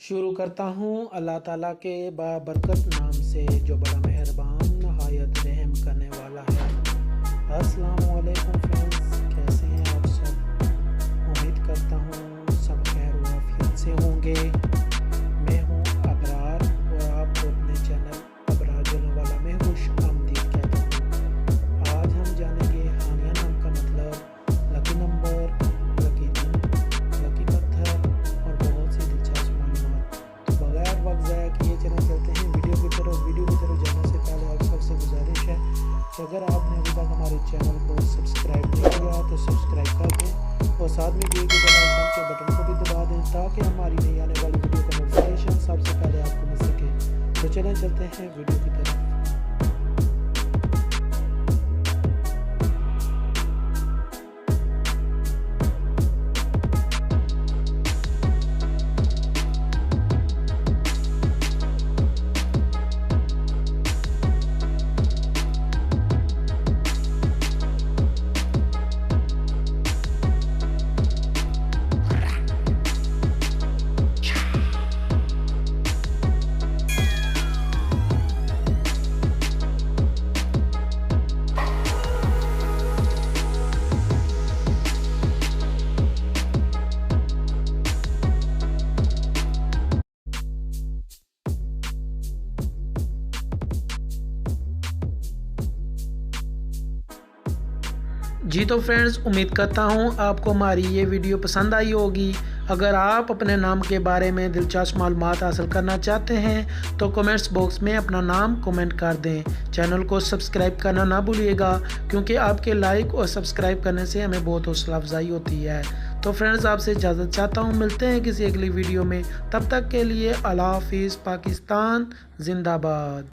शुरू करता हूँ अल्लाह ताला के बाबरकत नाम से जो बड़ा मेहरबान नहायत रहम करने वाला है। अस्सलामु अलैकुम फ्रेंड्स, कैसे हैं आप सब। उम्मीद करता हूँ सब खैर व आफियत से होंगे। मैं हूँ अबरार और आपको अपने चैनल अबरार जनवाला में खुश आमदीद कहता हूँ। आज हम जानेंगे हानिया नाम का मतलब, लकी नंबर, लकी दिन, लकी पत्थर और बहुत सी दिलचस्प मालूमात। तो बगैर वक्त ज़ाया किए चले चलते हैं वीडियो की तरफ जाने से पहले आप सबसे गुजारिश है कि अगर आपने अभी तक हमारे चैनल को सब्सक्राइब नहीं किया तो सब्सक्राइब कर दें और साथ में दिए गए बेल आइकन के बटन को भी दबा दें ताकि हमारी नई आने वाली वीडियो का नोटिफिकेशन सबसे पहले आपको मिल सके। तो चलें चलते हैं वीडियो की तरफ। जी तो फ्रेंड्स, उम्मीद करता हूँ आपको हमारी ये वीडियो पसंद आई होगी। अगर आप अपने नाम के बारे में दिलचस्प मालूमात हासिल करना चाहते हैं तो कमेंट्स बॉक्स में अपना नाम कमेंट कर दें। चैनल को सब्सक्राइब करना ना भूलिएगा क्योंकि आपके लाइक और सब्सक्राइब करने से हमें बहुत हौसला अफजाई होती है। तो फ्रेंड्स, आपसे इजाज़त चाहता हूँ, मिलते हैं किसी अगली वीडियो में। तब तक के लिए अल्लाह हाफिज़। पाकिस्तान जिंदाबाद।